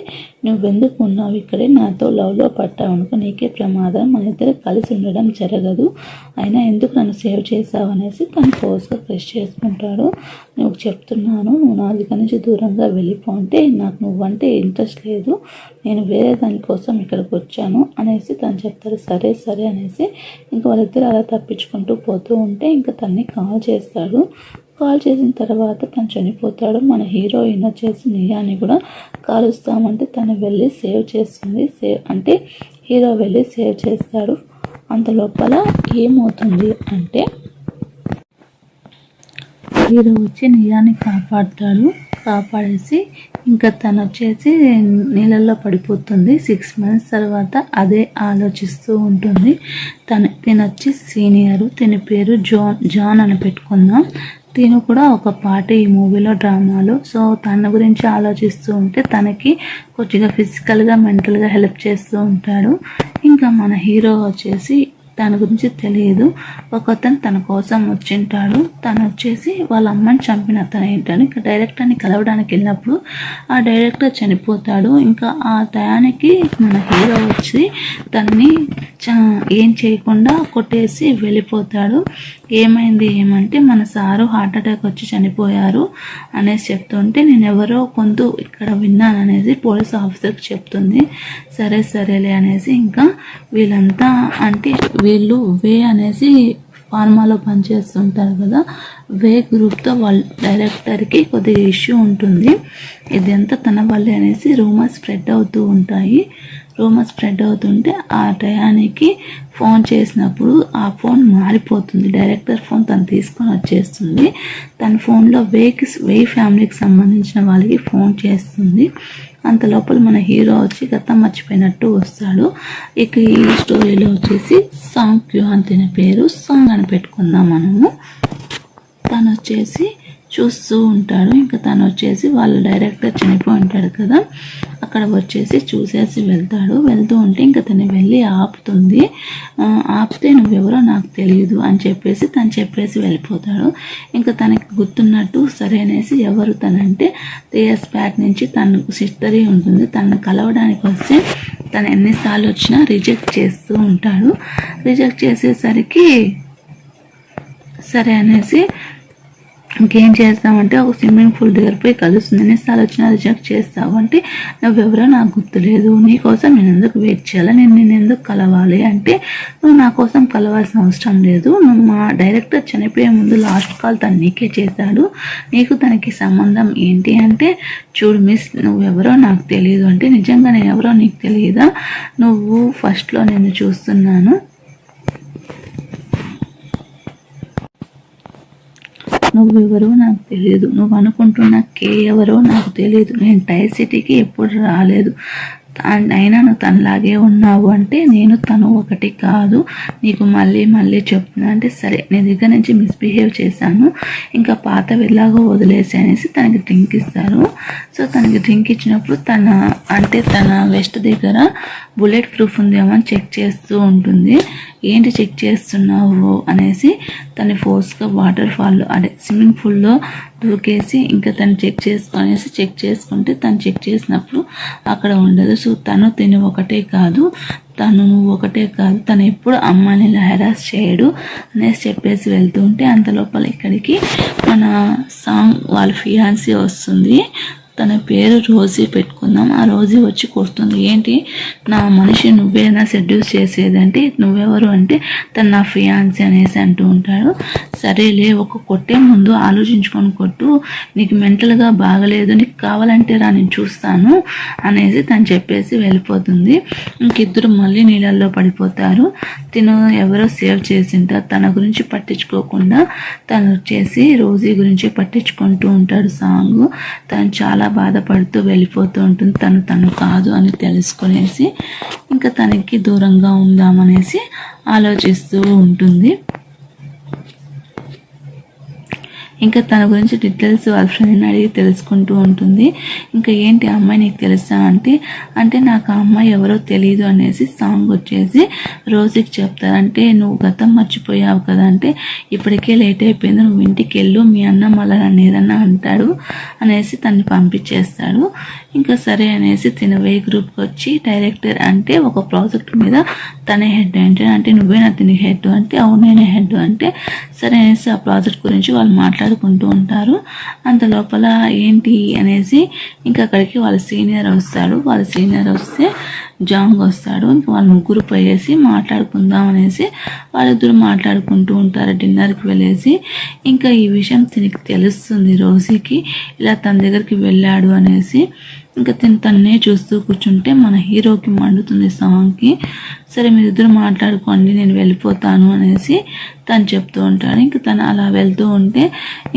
Speaker 1: నువ్వు ఎందుకు ఉన్నావు ఇక్కడే, నాతో లవ్లో పట్టావు అనుకో నీకే ప్రమాదం, మన ఇద్దరు కలిసి ఉండడం జరగదు, అయినా ఎందుకు నన్ను సేవ్ చేసావు అనేసి తను ఫోర్స్గా ప్రెస్ చేసుకుంటాడు. నువ్వు చెప్తున్నాను, నువ్వు నా దగ్గర నుంచి దూరంగా వెళ్ళిపో అంటే నాకు నువ్వంటే ఇంట్రెస్ట్ లేదు, నేను వేరే దానికోసం ఇక్కడికి వచ్చాను అనేసి తను చెప్తాడు. సరే సరే అనేసి ఇంకా వాళ్ళిద్దరు అలా తప్పించుకుంటూ పోతూ ఉంటే ఇంకా తన్ని కాల్ చేస్తాడు. కాల్ చేసిన తర్వాత తను చనిపోతాడు. మన హీరోయిన్ వచ్చేసి నియాని కూడా కాలుస్తామంటే తను వెళ్ళి సేవ్ చేస్తుంది. హీరో వెళ్ళి సేవ్ చేస్తాడు. అంత లోపల ఏమవుతుంది అంటే హీరో వచ్చి నియాని కాపాడేసి ఇంకా తను వచ్చేసి నీళ్ళల్లో పడిపోతుంది. 6 months తర్వాత అదే ఆలోచిస్తూ ఉంటుంది. తినొచ్చి సీనియరు, తిని పేరు జాన్ అని పెట్టుకుందాం. తిను కూడా ఒక పాట ఈ మూవీలో డ్రామాలో. సో తన గురించి ఆలోచిస్తూ ఉంటే తనకి కొద్దిగా ఫిజికల్గా మెంటల్గా హెల్ప్ చేస్తూ ఉంటాడు. ఇంకా మన హీరో వచ్చేసి తన గురించి తెలియదు, ఒకతను తన కోసం వచ్చింటాడు. తను వచ్చేసి వాళ్ళ అమ్మని చంపిన అతను ఏంటని ఇంకా డైరెక్టర్ని కలవడానికి వెళ్ళినప్పుడు ఆ డైరెక్టర్ చనిపోతాడు. ఇంకా ఆ టయానికి మన హీరో వచ్చి తనని ఏం చేయకుండా కొట్టేసి వెళ్ళిపోతాడు. ఏమంటే మన సారు హార్ట్ అటాక్ వచ్చి చనిపోయారు అనేసి చెప్తుంటే నేను ఎవరో కొంత ఇక్కడ విన్నాను అనేది పోలీస్ ఆఫీసర్కి చెప్తుంది. సరేలే అనేసి ఇంకా వీళ్ళంతా అంటే వీళ్ళు వే అనేసి ఫార్మాలో పనిచేస్తుంటారు కదా, వే గ్రూప్తో వాళ్ళ డైరెక్టర్కి కొద్దిగా ఇష్యూ ఉంటుంది. ఇదంతా తన వల్లే అనేసి రూమర్స్ స్ప్రెడ్ అవుతుంటే ఆ టయానికి ఫోన్ చేసినప్పుడు ఆ ఫోన్ మారిపోతుంది. డైరెక్టర్ ఫోన్ తను తీసుకొని వచ్చేస్తుంది. తన ఫోన్లో వే ఫ్యామిలీకి సంబంధించిన వాళ్ళకి ఫోన్ చేస్తుంది. అంత లోపల మన హీరో వచ్చి గతం మర్చిపోయినట్టు వస్తాడు. ఇక ఈ స్టోరీలో వచ్చేసి సాంగ్ క్యూ అని తినే పేరు సాంగ్ అని పెట్టుకుందాం మనము. తను వచ్చేసి చూస్తూ ఉంటాడు. ఇంకా తను వచ్చేసి వాళ్ళ డైరెక్టర్ చనిపోయి ఉంటాడు కదా, అక్కడ వచ్చేసి చూసేసి వెళ్తూ ఉంటే ఇంకా తను వెళ్ళి ఆపితే నువ్వెవరో నాకు తెలియదు అని చెప్పేసి వెళ్ళిపోతాడు. ఇంకా తనకి గుర్తున్నట్టు సరే అనేసి ఎవరు తనంటే 3 years బ్యాక్ నుంచి తనకు సిస్టరీ ఉంటుంది. తనను కలవడానికి వస్తే తను ఎన్నిసార్లు వచ్చినా రిజెక్ట్ చేస్తూ ఉంటాడు. రిజెక్ట్ చేసేసరికి సరే అనేసి ఇంకేం చేస్తామంటే ఒక స్విమ్మింగ్ పూల్ దగ్గర పోయి కలుస్తుంది. ఎన్నిసార్లు వచ్చినా రిజెక్ట్ చేస్తావు అంటే నువ్వెవరో నాకు గుర్తులేదు, నీకోసం నేను ఎందుకు వెయిట్ చేయాలి, నేను ఎందుకు కలవాలి అంటే నువ్వు నా కోసం కలవాల్సిన అవసరం లేదు, నువ్వు మా డైరెక్టర్ చనిపోయే ముందు లాస్ట్ కాల్ తను నీకే చేశాడు, నీకు తనకి సంబంధం ఏంటి అంటే చూడు మిస్ నువ్వెవరో నాకు తెలియదు అంటే నిజంగా నేను ఎవరో నీకు తెలియదా, నువ్వు ఫస్ట్లో నేను చూస్తున్నాను, నువ్వెవరో నాకు తెలియదు, నువ్వు అనుకుంటున్న కే ఎవరో నాకు తెలియదు, నేను టైర్ సిటీకి ఎప్పుడు రాలేదు, అయినా నువ్వు తనలాగే ఉన్నావు అంటే నేను తను ఒకటి కాదు, నీకు మళ్ళీ మళ్ళీ చెప్తున్నా అంటే సరే నీ దగ్గర నుంచి మిస్బిహేవ్ చేశాను, ఇంకా పాత వెళ్ళాగా వదిలేసి అనేసి తనకి డ్రింక్ ఇస్తారు. సో తనకి డ్రింక్ ఇచ్చినప్పుడు తన వెస్ట్ దగ్గర బుల్లెట్ ప్రూఫ్ ఉందేమో అని చెక్ చేస్తూ ఉంటుంది. ఏంటి చెక్ చేస్తున్నావు అనేసి తన ఫోర్స్గా వాటర్ ఫాల్లో స్విమ్మింగ్ పూల్లో దూకేసి ఇంకా తను చెక్ చేసుకుంటే తను చెక్ చేసినప్పుడు అక్కడ ఉండదు. సో తిను ఒకటే కాదు, నువ్వు ఒకటే కాదు, తను ఎప్పుడు అమ్మాయిని హెరాస్ చేయడు అనేసి చెప్పేసి వెళ్తూ ఉంటే అంత లోపల ఇక్కడికి మన సాంగ్ వాళ్ళ ఫియాన్సీ వస్తుంది. తన పేరు రోజీ పెట్టుకుందాం. ఆ రోజీ వచ్చి కొడుతుంది, ఏంటి నా మనిషి నువ్వేనా సెడ్యూస్ చేసేదంటే నువ్వెవరు అంటే తను నా ఫియాన్సీ అనేసి అంటూ ఉంటాడు. సరేలే ఒక కొట్టే ముందు ఆలోచించుకొని కొట్టు, నీకు మెంటల్గా బాగలేదు, నీకు కావాలంటే రా నేను చూస్తాను అనేసి తను చెప్పేసి వెళ్ళిపోతుంది. ఇంకిద్దరు మళ్ళీ నీళ్ళల్లో పడిపోతారు. తిను ఎవరో సేవ్ చేసింటారు, తన గురించి పట్టించుకోకుండా తను వచ్చేసి రోజీ గురించి పట్టించుకుంటూ ఉంటాడు సాంగ్. తను చాలా బాధపడుతూ వెళ్ళిపోతూ ఉంటుంది, తను కాదు అని తెలుసుకునేసి ఇంకా తనకి దూరంగా ఉందామనేసి ఆలోచిస్తూ ఉంటుంది. ఇంకా తన గురించి డీటెయిల్స్ వాళ్ళ ఫ్రెండ్ని అడిగి తెలుసుకుంటూ ఉంటుంది. ఇంకా ఏంటి అమ్మాయి నీకు తెలుసా అంటే నాకు ఆ అమ్మాయి ఎవరో తెలియదు అనేసి సాంగ్ వచ్చేసి రోజుకి చెప్తారు. అంటే నువ్వు గతం మర్చిపోయావు కదా అంటే ఇప్పటికే లేట్ అయిపోయింది, నువ్వు ఇంటికి వెళ్ళు, మీ అన్న మళ్ళీ నన్ను ఏదన్నా అంటాడు అనేసి తన్ని పంపించేస్తాడు. ఇంకా సరే అనేసి తిన వే గ్రూప్కి వచ్చి డైరెక్టర్ అంటే ఒక ప్రాజెక్ట్ మీద తనే హెడ్ అంటే నువ్వేనా తిని హెడ్ అంటే అవునేనే హెడ్ అంటే సరే అనేసి ఆ ప్రాజెక్ట్ గురించి వాళ్ళు మాట్లాడుకుంటూ ఉంటారు. అంత లోపల ఏంటి అనేసి ఇంకా అక్కడికి వాళ్ళ సీనియర్ వస్తే జాంగ్ వస్తాడు. ఇంకా వాళ్ళు ముగ్గురు పోయేసి మాట్లాడుకుందాం అనేసి వాళ్ళిద్దరు మాట్లాడుకుంటూ ఉంటారు డిన్నర్కి వెళ్ళేసి. ఇంకా ఈ విషయం తినికి తెలుస్తుంది రోజీకి, ఇలా తన దగ్గరికి వెళ్ళాడు అనేసి. ఇంకా తన్నే చూస్తూ కూర్చుంటే మన హీరోకి మండుతుంది సాంగ్కి. సరే మీరిద్దరు మాట్లాడుకోండి నేను వెళ్ళిపోతాను అనేసి తను చెప్తూ ఉంటాడు. ఇంకా తను అలా వెళ్తూ ఉంటే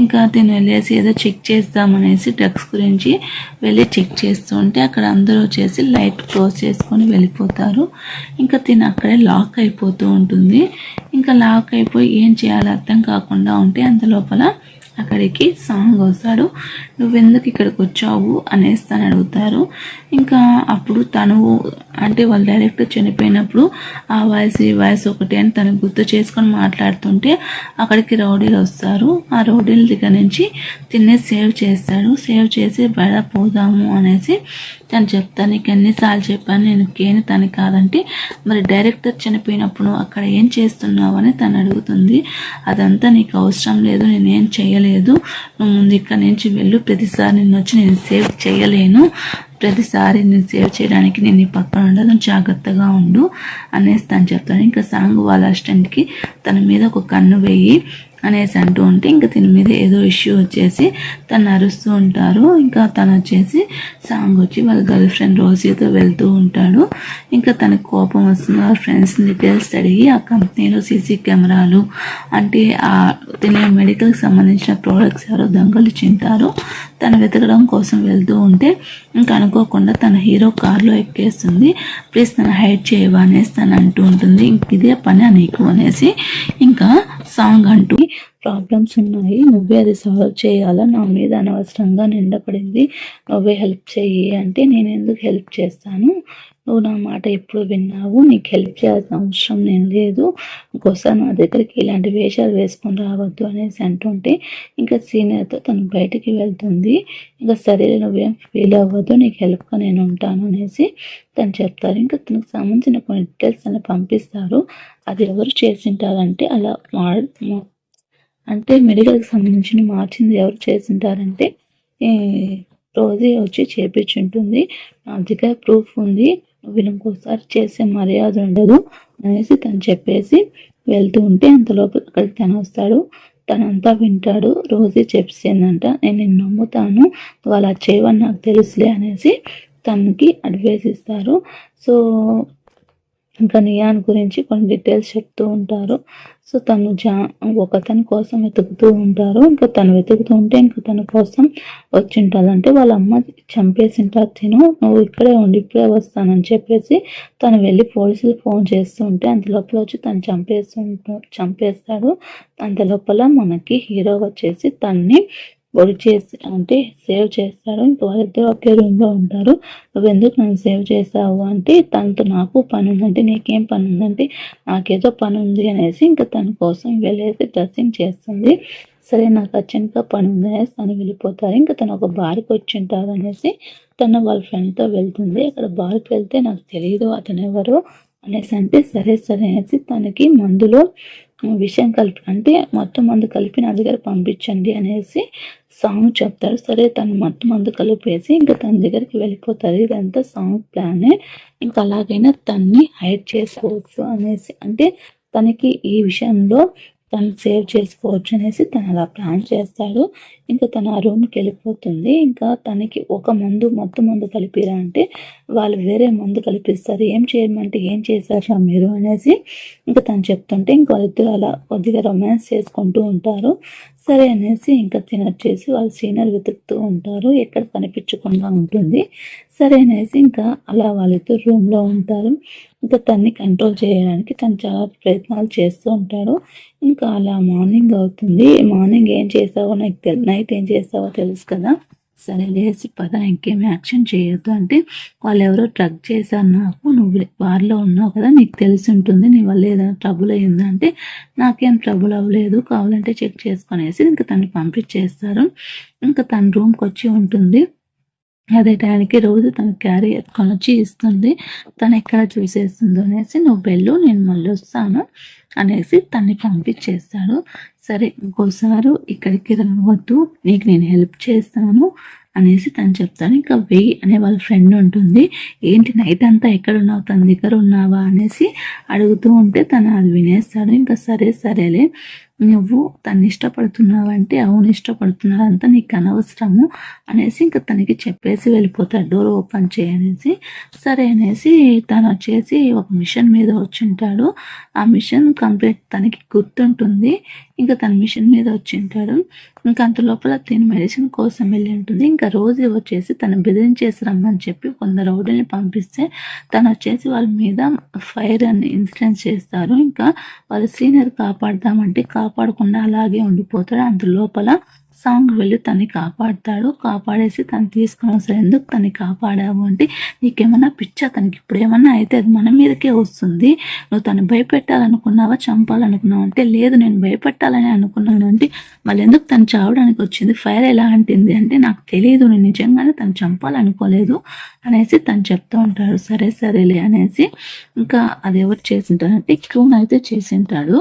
Speaker 1: ఇంకా తిను వెళ్ళేసి ఏదో చెక్ చేద్దామనేసి డ్రగ్స్ గురించి వెళ్ళి చెక్ చేస్తూ ఉంటే అక్కడ అందరూ వచ్చేసి లైట్ క్లోజ్ చేసుకొని వెళ్ళిపోతారు. ఇంకా తిను అక్కడే లాక్ అయిపోతూ ఉంటుంది. ఇంకా లాక్ అయిపోయి ఏం చేయాలో అర్థం కాకుండా ఉంటే అంత లోపల అక్కడికి సాంగ్ వస్తాడు. నువ్వెందుకు ఇక్కడికి వచ్చావు అనేసి తను అడుగుతారు. ఇంకా అప్పుడు తను అంటే వాళ్ళ డైరెక్టర్ చనిపోయినప్పుడు ఆ వాయిస్ ఈ వాయిస్ ఒకటి అని తను గుర్తు చేసుకొని మాట్లాడుతుంటే అక్కడికి రౌడీలు వస్తారు. ఆ రౌడీల దగ్గర నుంచి తిన్నే సేవ్ చేసి బయట పోదాము అనేసి తను చెప్తాను. నీకు ఎన్నిసార్లు చెప్పాను నేను కేని తను కాదంటే మరి డైరెక్టర్ చనిపోయినప్పుడు అక్కడ ఏం చేస్తున్నావు అని తను అడుగుతుంది. అదంతా నీకు అవసరం లేదు, నేనేం చేయలేదు, నువ్వు ముందు ఇక్కడ నుంచి వెళ్ళు, ప్రతిసారి నిన్ను వచ్చి నేను సేవ్ చేయలేను, ప్రతిసారి నేను సేవ్ చేయడానికి నేను నీ పక్కన ఉండదు, జాగ్రత్తగా ఉండు అనేసి తను చెప్తాను. ఇంకా సాంగ్ వాళ్ళ అసిస్టెంట్కి తన మీద ఒక కన్ను వేయి అనేసి అంటూ ఉంటే ఇంకా దీని మీద ఏదో ఇష్యూ వచ్చేసి తను అరుస్తూ ఉంటారు. ఇంకా తను వచ్చేసి సాంగ్ వచ్చి వాళ్ళ గర్ల్ ఫ్రెండ్ రోజీతో వెళ్తూ ఉంటాడు. ఇంకా తనకు కోపం వస్తుంది. వాళ్ళ ఫ్రెండ్స్ డీటెయిల్స్ అడిగి ఆ కంపెనీలో సీసీ కెమెరాలు అంటే ఆ తినే మెడికల్కి సంబంధించిన ప్రోడక్ట్స్ ఎవరో దొంగలు చింటారో తను వెతకడం కోసం వెళ్తూ ఉంటే ఇంకా అనుకోకుండా తన హీరో కార్లో ఎక్కేస్తుంది. ప్లీజ్ తను హైడ్ చేయవా అనేసి తను అంటూ ఉంటుంది. ఇంక ఇదే పని నీకు అనేసి ఇంకా సాంగ్ అంటూ ప్రాబ్లమ్స్ ఉన్నాయి, నువ్వే అది సాల్వ్ చేయాలా, నా మీద అనవసరంగా నిండపడింది, నువ్వే హెల్ప్ చెయ్యి అంటే నేను ఎందుకు హెల్ప్ చేస్తాను, నువ్వు నా మాట ఎప్పుడు విన్నావు, నీకు హెల్ప్ చేయాల్సిన అవసరం నేను లేదు, ఇంకోసారి నా దగ్గరికి ఇలాంటి వేషాలు వేసుకొని రావద్దు అనేసి అంటుంటే ఇంకా సీనియర్తో తను బయటికి వెళ్తుంది. ఇంకా సరే నువ్వేం ఫీల్ అవ్వద్దు, నీకు హెల్ప్గా నేను ఉంటాను అనేసి తను చెప్తారు. ఇంకా తనకు సంబంధించిన కొన్ని డీటెయిల్స్ అని పంపిస్తారు. అది ఎవరు చేసింటారంటే అలా అంటే మెడికల్కి సంబంధించిన మార్చింది ఎవరు చేసింటారంటే రోజే వచ్చి చేపించుంటుంది. నా దగ్గర ప్రూఫ్ ఉంది, వీళ్ళు ఇంకోసారి చేసే మర్యాద ఉండదు అనేసి తను చెప్పేసి వెళ్తూ ఉంటే అంతలోపు అక్కడికి తను వస్తాడు. తనంతా వింటాడు. రోజే చెప్పేసిందంట, నేను నిన్ను నమ్ముతాను, వాళ్ళు అది చేయవని నాకు తెలుసులే అనేసి తనకి అడ్వైస్ ఇస్తారు. సో ఇంకా నియాన్ గురించి కొన్ని డీటెయిల్స్ చెప్తూ ఉంటారు. సో తను ఒకతని కోసం వెతుకుతూ ఉంటారు. ఇంకా తను వెతుకుతూ ఉంటే ఇంకా తన కోసం వచ్చింటుంది. అంటే వాళ్ళ అమ్మ చంపేసింటారు, తిను నువ్వు ఇక్కడే ఉండి ఇప్పుడే వస్తానని చెప్పేసి తను వెళ్ళి పోలీసులు ఫోన్ చేస్తూ ఉంటే అంతలోపల వచ్చి తను చంపేస్తాడు. అంతలోపల మనకి హీరో వచ్చేసి తన్ని పొడి చేసి అంటే సేవ్ చేస్తాడు. ఇంకా వాళ్ళిద్దరు ఒకే రూమ్లో ఉంటారు. నువ్వు ఎందుకు నన్ను సేవ్ చేసావు అంటే తనతో నాకు పని ఉందంటే, నీకేం పని ఉందంటే నాకేదో పని ఉంది అనేసి ఇంకా తన కోసం వెళ్ళేసి డ్రెస్సింగ్ చేస్తుంది. సరే నాకు అర్జెంట్గా పని ఉంది అనేసి తను వెళ్ళిపోతారు. ఇంకా తను ఒక బార్కి వచ్చి ఉంటారు అనేసి తను వాళ్ళ ఫ్రెండ్తో వెళ్తుంది. అక్కడ బార్కి వెళ్తే నాకు తెలియదు అతను ఎవరు అనేసి అంటే సరే అనేసి తనకి మందులో విషయం కలిపి అంటే మొత్తం మందు కలిపి నా దగ్గర పంపించండి అనేసి సాంగ్ చెప్తారు. సరే తను మొత్తం మందు కలిపేసి ఇంకా తన దగ్గరికి వెళ్ళిపోతారు. ఇదంతా సాంగ్ ప్లానే. ఇంకా అలాగైనా తన్ని హైడ్ చేసుకోవచ్చు అనేసి అంటే తనకి ఈ విషయంలో తను సేవ్ చేసుకోవచ్చు అనేసి తను అలా ప్లాన్ చేస్తాడు. ఇంకా తను ఆ రూమ్కి వెళ్ళిపోతుంది. ఇంకా తనకి ఒక మొత్తం మందు కలిపిరా అంటే వాళ్ళు వేరే మందు కలిపిస్తారు. ఏం చేయమంటే ఏం చేశారా మీరు అనేసి ఇంకా తను చెప్తుంటే ఇంకా వాళ్ళిద్దరు అలా కొద్దిగా రొమాన్స్ చేసుకుంటూ ఉంటారు. సరే అనేసి ఇంకా తినొచ్చేసి వాళ్ళు సీనియర్ వెతుకుతూ ఉంటారు, ఎక్కడ కనిపించకుండా ఉంటుంది. సరే అనేసి ఇంకా అలా వాళ్ళిద్దరు రూమ్లో ఉంటారు. ఇంకా తన్ని కంట్రోల్ చేయడానికి తను చాలా ప్రయత్నాలు చేస్తూ ఉంటాడు. ఇంకా అలా మార్నింగ్ అవుతుంది. మార్నింగ్ ఏం చేసావో నాకు నైట్ ఏం చేసావో తెలుసు కదా, సరే లేచి పద ఇంకేం యాక్షన్ చేయొద్దు అంటే వాళ్ళు ఎవరో డ్రగ్ చేశారు నాకు, నువ్వు బార్లో ఉన్నావు కదా నీకు తెలిసి ఉంటుంది, నీ వల్ల ఏదైనా ట్రబుల్ అయ్యిందంటే నాకేం ట్రబుల్ అవ్వలేదు, కావాలంటే చెక్ చేసుకునేసి ఇంకా తను పంపించేస్తారు. ఇంకా తన రూమ్కి వచ్చి ఉంటుంది. అదే టైంకి రోజు తన క్యారీ ఎత్తుకొని వచ్చి ఇస్తుంది. తను ఎక్కడ చూసేస్తుందో అనేసి నువ్వు వెళ్ళు నేను మళ్ళీ వస్తాను అనేసి తన్ని పంపించేస్తాడు. సరే ఇంకోసారి ఇక్కడికి రావద్దు, నీకు నేను హెల్ప్ చేస్తాను అనేసి తను చెప్తాను. ఇంకా వెయ్యి అనే వాళ్ళ ఫ్రెండ్ ఉంటుంది. ఏంటి నైట్ అంతా ఎక్కడ ఉన్నావు, తన దగ్గర ఉన్నావా అనేసి అడుగుతూ ఉంటే తను అది వినేస్తాడు. ఇంకా సరేలే నువ్వు తను ఇష్టపడుతున్నావంటే అవును ఇష్టపడుతున్నారంతా నీకు అనవసరము అనేసి ఇంకా తనకి చెప్పేసి వెళ్ళిపోతాడు, డోర్ ఓపెన్ చేయనేసి. సరే అనేసి తను వచ్చేసి ఒక మిషన్ మీద వచ్చింటాడు. ఆ మిషన్ కంప్లీట్ తనకి గుర్తుంటుంది. ఇంకా తన మిషన్ మీద వచ్చింటాడు. ఇంకా అంత లోపల తిని మెడిసిన్ కోసం వెళ్ళి ఉంటుంది. ఇంకా రోజు వచ్చేసి తను బెదిరించేసి రమ్మని చెప్పి కొందరు రౌడీని పంపిస్తే తను వచ్చేసి వాళ్ళ మీద ఫైర్ అని ఇన్సిడెంట్ చేస్తారు. ఇంకా వాళ్ళ సీనియర్ కాపాడదామంటే కాపాడకుండా అలాగే ఉండిపోతాడు. అంత లోపల సాంగ్ వెళ్ళి తన్ని కాపాడుతాడు. కాపాడేసి తను తీసుకుని వస్తాడు. ఎందుకు తన్ని కాపాడావు అంటే నీకేమన్నా పిచ్చా, తనకి ఇప్పుడు ఏమన్నా అయితే అది మన మీదకే వస్తుంది, నువ్వు తను భయపెట్టాలనుకున్నావా చంపాలనుకున్నావు అంటే లేదు నేను భయపెట్టాలని అనుకున్నాను అంటే మళ్ళీ ఎందుకు తను చావడానికి వచ్చింది, ఫైర్ ఎలా అంటింది అంటే నాకు తెలియదు, నేను నిజంగానే తను చంపాలనుకోలేదు అనేసి తను చెప్తూ ఉంటాడు. సరేలే అనేసి ఇంకా అది ఎవరు చేసింటాడంటే క్రూన్ అయితే చేసింటాడు.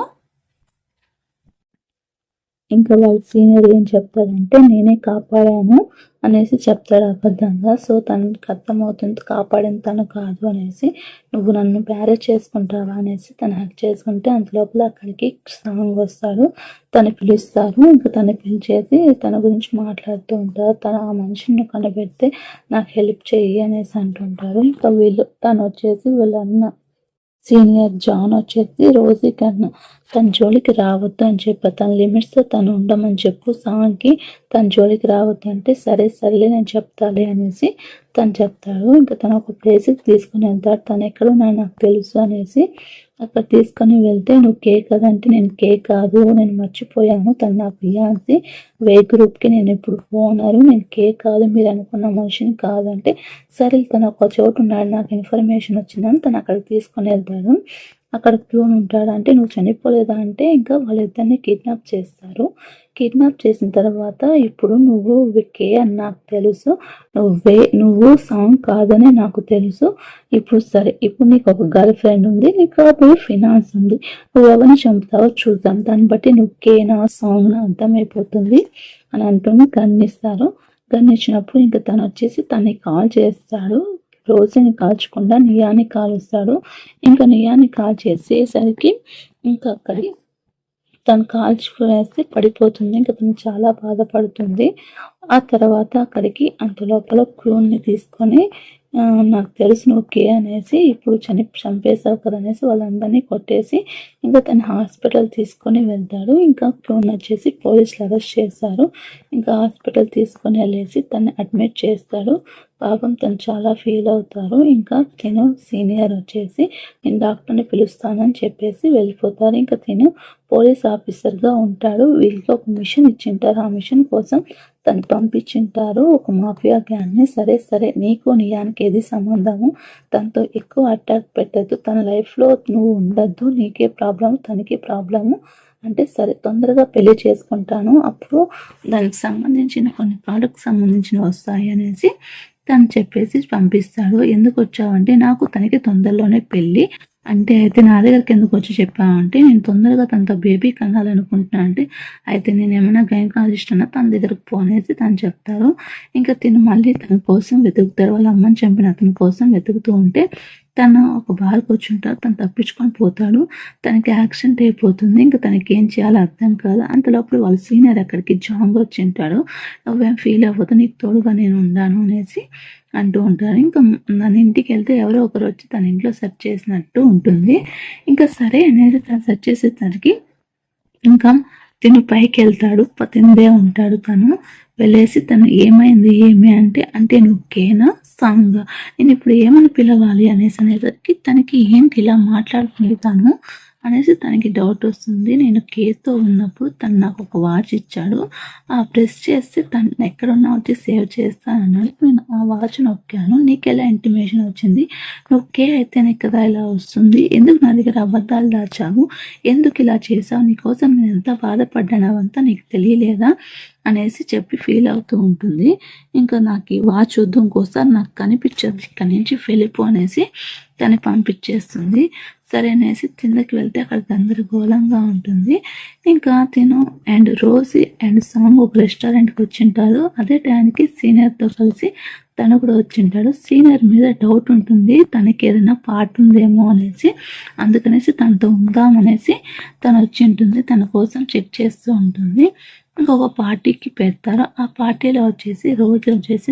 Speaker 1: ఇంకా వాళ్ళ సీనియర్ ఏం చెప్తాడంటే నేనే కాపాడాను అనేసి చెప్తాడు అబద్ధంగా. సో తనకి అర్థమవుతుంది కాపాడిన తను కాదు అనేసి. నువ్వు నన్ను బ్యారేజ్ చేసుకుంటావా అనేసి తను హక్ చేసుకుంటే అంతలోపల అక్కడికి సాంగ్ వస్తాడు. తను పిలుస్తారు. ఇంకా తను పిలిచేసి తన గురించి మాట్లాడుతూ ఉంటారు. తను ఆ మనిషిని కనిపెడితే నాకు హెల్ప్ చెయ్యి అనేసి అంటుంటారు. ఇంకా తను వచ్చేసి వీళ్ళన్న సీనియర్ జాన్ వచ్చేసి రోజీ కన్నా తన జోలికి రావద్దు అని చెప్పి తన లిమిట్స్తో తను ఉండమని చెప్పు సాంగ్కి, తన జోలికి రావద్దు అంటే సరేలే నేను చెప్తాలే అనేసి తను చెప్తాడు. ఇంకా తను ఒక ప్లేస్కి తీసుకుని వెళ్తాడు. తను ఎక్కడున్నా నాకు తెలుసు అనేసి అక్కడ తీసుకొని వెళ్తే నువ్వు కేక్ కదంటే నేను కేక్ కాదు, నేను మర్చిపోయాను, తను నా ఫియాన్సీ, వే గ్రూప్కి నేను ఇప్పుడు ఓనరు, నేను కేక్ కాదు, మీరు అనుకున్న మనిషిని కాదు అంటే సరే తను ఒక చోటు ఉన్నాడు, నాకు ఇన్ఫర్మేషన్ వచ్చిందని తను అక్కడికి తీసుకొని వెళ్తాడు. అక్కడ ప్యూన్ ఉంటాడు. అంటే నువ్వు చనిపోలేదా అంటే ఇంకా వాళ్ళిద్దరిని కిడ్నాప్ చేస్తారు. కిడ్నాప్ చేసిన తర్వాత ఇప్పుడు నువ్వు విక్కీ అని నాకు తెలుసు, నువ్వు సాంగ్ కాదని నాకు తెలుసు. ఇప్పుడు సరే, ఇప్పుడు నీకు ఒక గర్ల్ ఫ్రెండ్ ఉంది, నీకు అప్పుడు ఫినాన్స్ ఉంది, నువ్వు ఎవరిని చంపుతావో చూద్దాం, దాన్ని బట్టి నువ్వు కేనా సాంగ్ అర్థమైపోతుంది అని అంటూనే గన్నిస్తారు. గన్నిచ్చినప్పుడు ఇంకా తను వచ్చేసి తనని కాల్ చేస్తాడు. రోజుని కాల్చకుండా నియాని కాలుస్తాడు. ఇంకా నియాని కాల్ చేసేసరికి ఇంకా అక్కడికి తను కాల్చివేస్తే పడిపోతుంది. ఇంకా తను చాలా బాధపడుతుంది. ఆ తర్వాత అక్కడికి అంత లోపల క్రూన్ని తీసుకొని నాకు తెలుసు నువ్వు కే అనేసి, ఇప్పుడు చంపేశావు కదా అనేసి వాళ్ళందరినీ కొట్టేసి ఇంకా తను హాస్పిటల్ తీసుకొని వెళ్తాడు. ఇంకా క్రూన్ వచ్చేసి పోలీసులు అరెస్ట్ చేస్తారు. ఇంకా హాస్పిటల్ తీసుకొని వెళ్ళేసి తను అడ్మిట్ చేస్తాడు. పాపం తను చాలా ఫీల్ అవుతారు. ఇంకా తిను సీనియర్ వచ్చేసి నేను డాక్టర్ని పిలుస్తానని చెప్పేసి వెళ్ళిపోతారు. ఇంకా తిను పోలీస్ ఆఫీసర్గా ఉంటాడు. వీళ్ళకి ఒక మిషన్ ఇచ్చింటారు. ఆ మిషన్ కోసం తను పంపించింటారు ఒక మాఫియా గ్యాంగ్ని. సరే నీకు నియానికి ఏది సంబంధము, తనతో ఎక్కువ అటాక్ పెట్టద్దు, తన లైఫ్లో నువ్వు ఉండద్దు, నీకే ప్రాబ్లము తనకి ప్రాబ్లము అంటే సరే తొందరగా పెళ్లి చేసుకుంటాను, అప్పుడు దానికి సంబంధించిన కొన్ని ప్రోడక్ట్ సంబంధించిన వస్తాయి అనేసి తను చెప్పేసి పంపిస్తాడు. ఎందుకు వచ్చావంటే నాకు తనకి తొందరలోనే పెళ్ళి అంటే, అయితే నా దగ్గరికి ఎందుకు వచ్చి చెప్పావంటే నేను తొందరగా తనతో బేబీ కనాలనుకుంటున్నా అంటే, అయితే నేను ఏమైనా గైనకాలజిస్ట్ అన్నా తన దగ్గరకు పోనేసి తను చెప్తారు. ఇంకా తిను మళ్ళీ తన కోసం వెతుకుతారు. వాళ్ళ అమ్మని చంపిన అతని కోసం వెతుకుతూ ఉంటే తను ఒక బార్కి వచ్చి ఉంటారు. తను తప్పించుకొని పోతాడు. తనకి యాక్సిడెంట్ అయిపోతుంది. ఇంకా తనకి ఏం చేయాలో అర్థం కాదు. అంతలోపల వాళ్ళ సీనియర్ అక్కడికి జాంగ్ వచ్చి ఉంటాడు. నువ్వేం ఫీల్ అవ్వదు, నీకు తోడుగా నేను ఉండాను అనేసి అంటూ ఉంటారు. ఇంకా తన ఇంటికి వెళ్తే ఎవరో ఒకరు వచ్చి తన ఇంట్లో సెర్చ్ చేసినట్టు ఉంటుంది. ఇంకా సరే అనేది తను సెర్చ్ చేసేసరికి ఇంకా తిను పైకి వెళ్తాడు. తిందే ఉంటాడు. తను వెళ్ళేసి తను ఏమైంది ఏమి అంటే నువ్వు కేనా సాంగ్, నేను ఇప్పుడు ఏమని పిలవాలి అనేసరికి తనకి ఏంటి ఇలా మాట్లాడుతుంది తాను అనేసి తనకి డౌట్ వస్తుంది. నేను కేతో ఉన్నప్పుడు తను నాకు ఒక వాచ్ ఇచ్చాడు, ఆ ప్రెస్ చేస్తే తను ఎక్కడున్నా వచ్చి సేవ్ చేస్తాను అన్నాడు. నేను ఆ వాచ్ నొక్కాను, నీకు ఎలా ఇంటిమేషన్ వచ్చింది, నువ్వు కే అయితేనే కదా ఇలా వస్తుంది, ఎందుకు నా దగ్గర అబద్ధాలు దాచావు, ఎందుకు ఇలా చేసావు, నీకోసం నేను ఎంత బాధపడ్డాను అవంతా నీకు తెలియలేదా అనేసి చెప్పి ఫీల్ అవుతూ ఉంటుంది. ఇంకా నాకు ఈ వాచ్ వద్దు, ఇంకోసారి నాకు కనిపించదు, ఇక్కడి నుంచి వెళ్ళిపో అనేసి తను పంపించేస్తుంది. సరే అనేసి కిందకి వెళ్తే అక్కడ గందరగోళంగా ఉంటుంది. ఇంకా తిను అండ్ రోజీ అండ్ సాంగ్ ఒక రెస్టారెంట్కి వచ్చింటారు. అదే టైంకి సీనియర్తో కలిసి తను కూడా వచ్చింటాడు. సీనియర్ మీద డౌట్ ఉంటుంది, తనకి ఏదైనా పార్ట్ ఉందేమో అనేసి, అందుకనేసి తనతో ఉందామనేసి తను వచ్చి ఉంటుంది. తన కోసం చెక్ చేస్తూ ఉంటుంది. ఇంకొక పార్టీకి పెడతారు. ఆ పార్టీలో వచ్చేసి రోజు వచ్చేసి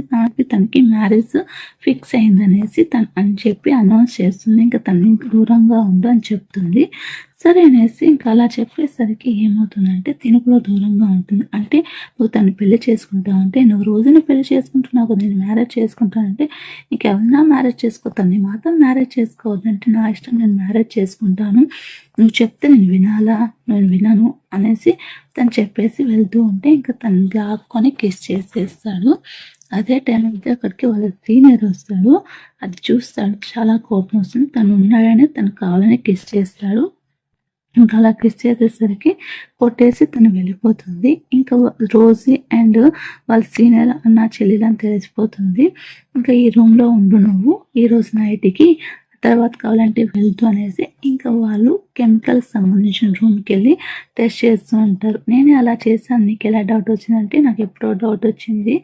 Speaker 1: తనకి మ్యారేజ్ ఫిక్స్ అయిందనేసి తను అని చెప్పి అనౌన్స్ చేస్తుంది. ఇంకా తనని దూరంగా ఉండు అని చెప్తుంది. సరే అనేసి ఇంకా అలా చెప్పేసరికి ఏమవుతుందంటే తిను కూడా దూరంగా ఉంటుంది. అంటే నువ్వు తను పెళ్లి చేసుకుంటావు అంటే, నువ్వు రోజుని పెళ్లి చేసుకుంటున్నావు కదా, నేను మ్యారేజ్ చేసుకుంటానంటే నీకు ఎవరైనా మ్యారేజ్ చేసుకోతాను, నీ మాత్రం మ్యారేజ్ చేసుకోవద్దంటే నా ఇష్టం, నేను మ్యారేజ్ చేసుకుంటాను, నువ్వు చెప్తే నేను వినాలా, నేను వినను అనేసి తను చెప్పేసి వెళ్తూ ఉంటే ఇంకా తను లాక్కొని కిస్ చేసేస్తాడు. అదే టైంకి అక్కడికి వాళ్ళ సీనియర్ వస్తాడు. అది చూస్తాడు, చాలా కోపం వస్తుంది. తను ఉన్నాడని తను కావాలని కిస్ చేస్తాడు. ఇంకా అలా కిస్ చేసేసరికి కొట్టేసి తను వెళ్ళిపోతుంది. ఇంకా రోజీ అండ్ వాళ్ళ సీనియర్ అన్న చెల్లెలని తెలిసిపోతుంది. ఇంకా ఈ రూమ్లో ఉండు నువ్వు ఈ రోజు నైట్కి, తర్వాత కావాలంటే వెళ్తూ అనేసి ఇంకా వాళ్ళు కెమికల్స్ సంబంధించిన రూమ్కి వెళ్ళి టెస్ట్ చేస్తూ ఉంటారు. నేనే అలా చేశాను, నీకు ఎలా డౌట్ వచ్చిందంటే నాకు ఎప్పుడో డౌట్ వచ్చింది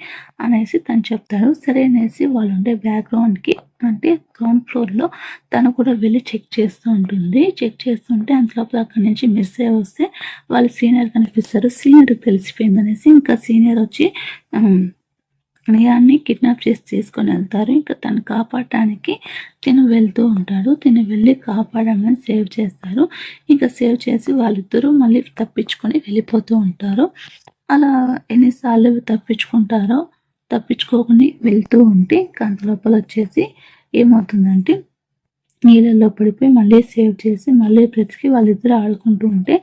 Speaker 1: అనేసి తను చెప్తాడు. సరే అనేసి వాళ్ళు ఉండే బ్యాక్గ్రౌండ్కి అంటే గ్రౌండ్ ఫ్లోర్లో తను కూడా వెళ్ళి చెక్ చేస్తూ ఉంటుంది. చెక్ చేస్తుంటే అంతలోపల అక్కడి నుంచి మిస్ అయ్యి వస్తే వాళ్ళు సీనియర్ కనిపిస్తారు. సీనియర్కి తెలిసిపోయింది అనేసి ఇంకా సీనియర్ వచ్చి నియాన్ని కిడ్నాప్ చేసి తీసుకొని వెళ్తారు. ఇంకా తను కాపాడటానికి తిను వెళ్తూ ఉంటాడు. తిను వెళ్ళి కాపాడమని సేవ్ చేస్తారు. ఇంకా సేవ్ చేసి వాళ్ళిద్దరూ మళ్ళీ తప్పించుకొని వెళ్ళిపోతూ ఉంటారు. అలా ఎన్నిసార్లు తప్పించుకోకుండా వెళ్తూ ఉంటే ఇంకా అంత లోపల వచ్చేసి ఏమవుతుందంటే నీళ్ళల్లో పడిపోయి మళ్ళీ సేవ్ చేసి మళ్ళీ బ్రతికి వాళ్ళిద్దరు ఆడుకుంటూ ఉంటే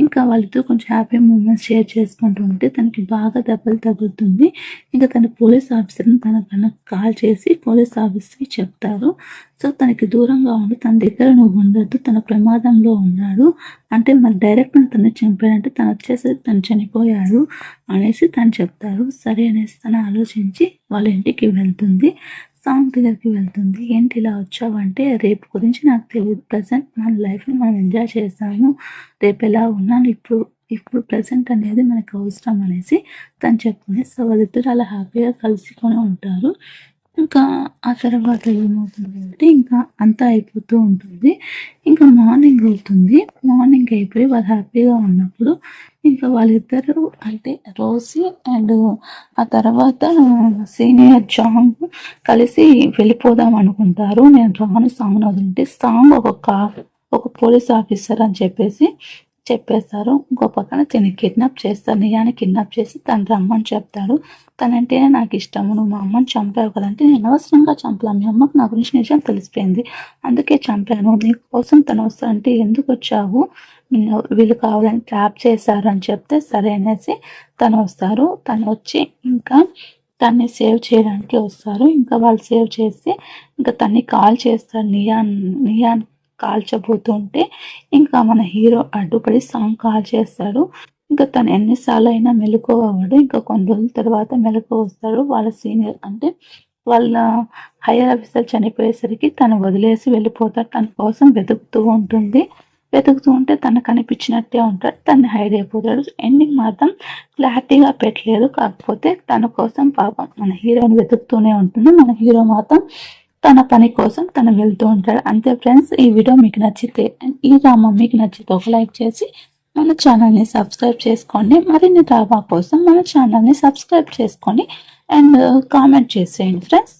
Speaker 1: ఇంకా వాళ్ళిద్దరు కొంచెం హ్యాపీ మూమెంట్స్ షేర్ చేసుకుంటూ ఉంటే తనకి బాగా దెబ్బలు తగులుతుంది. ఇంకా తన పోలీస్ ఆఫీసర్ని తనకన్నా కాల్ చేసి పోలీస్ ఆఫీసర్కి చెప్తారు. సో తనకి దూరంగా ఉండి తన దగ్గర నువ్వు ఉండొద్దు, తన ప్రమాదంలో ఉన్నాడు అంటే మరి డైరెక్ట్ తను చంపాడంటే తను వచ్చేసి తను చనిపోయాడు అనేసి తను చెప్తారు. సరే అనేసి తను ఆలోచించి వాళ్ళ ఇంటికి వెళ్తుంది. సాంగ్ దగ్గరికి వెళ్తుంది. ఏంటి ఇలా వచ్చావంటే రేపు గురించి నాకు తెలియదు, ప్రజెంట్ మన లైఫ్ని మనం ఎంజాయ్ చేసాము, రేపు ఎలా ఉన్నాను ఇప్పుడు ప్రజెంట్ అనేది మనకు అవసరం అనేసి తను చెప్తుంది. సో వాళ్ళిద్దరు అలా హ్యాపీగా కలుసుకొని ఉంటారు. ఇంకా ఆ తర్వాత ఏమవుతుందంటే ఇంకా అంతా అయిపోతూ ఉంటుంది. ఇంకా మార్నింగ్ అవుతుంది. మార్నింగ్ అయిపోయి వాళ్ళు హ్యాపీగా ఉన్నప్పుడు ఇంకా వాళ్ళిద్దరూ అంటే రోసి అండ్ ఆ తర్వాత సీనియర్ జాంగ్ కలిసి వెళ్ళిపోదాం అనుకుంటారు. నేను రాను సాంగ్ వదిలింటే సాంగ్ ఒక పోలీస్ ఆఫీసర్ అని చెప్పేస్తారు. ఇంకో పక్కన తిని కిడ్నాప్ చేస్తారు. నిజాన్ని కిడ్నాప్ చేసి తను రమ్మని చెప్తాడు. తనంటేనే నాకు ఇష్టము, నువ్వు మా అమ్మని చంపావు కదంటే నేను అనవసరంగా చంపలా, మీ అమ్మకు నా గురించి నిజం తెలిసిపోయింది అందుకే చంపాను, నీ కోసం తను వస్తానంటే ఎందుకు వచ్చావు, వీళ్ళు కావాలని ట్రాప్ చేశారు అని చెప్తే సరే అనేసి తను వస్తారు. తను వచ్చి ఇంకా తన్ని సేవ్ చేయడానికి వస్తారు. ఇంకా వాళ్ళు సేవ్ చేసి ఇంకా తన్ని కాల్ చేస్తారు. నియాన్ కాల్చబోతుంటే ఇంకా మన హీరో అడ్డుపడి సాంగ్ కాల్ చేస్తాడు. ఇంకా తను ఎన్నిసార్లు అయినా మెలకువ అవ్వడు. ఇంకా కొన్ని రోజుల తర్వాత మెలకువ వస్తాడు. వాళ్ళ సీనియర్ అంటే వాళ్ళ హైయర్ ఆఫీసర్ చనిపోయేసరికి తను వదిలేసి వెళ్ళిపోతాడు. తన కోసం వెతుకుతూ ఉంటే తను కనిపించినట్టే ఉంటాడు. తను హైడ్ అయిపోతాడు. ఎండింగ్ మాత్రం క్లారిటీగా పెట్టలేదు. కాకపోతే తన కోసం పాపం మన హీరోని వెతుకుతూనే ఉంటుంది. మన హీరో మాత్రం తన పని కోసం తను వెళ్తూ ఉంటాడు. అంతే ఫ్రెండ్స్, ఈ వీడియో మీకు నచ్చితే ఈ డ్రామా మీకు నచ్చితే ఒక లైక్ చేసి మన ఛానల్ని సబ్స్క్రైబ్ చేసుకోండి. మరిన్ని డ్రామా కోసం మన ఛానల్ని సబ్స్క్రైబ్ చేసుకోండి అండ్ కామెంట్ చేసేయండి ఫ్రెండ్స్.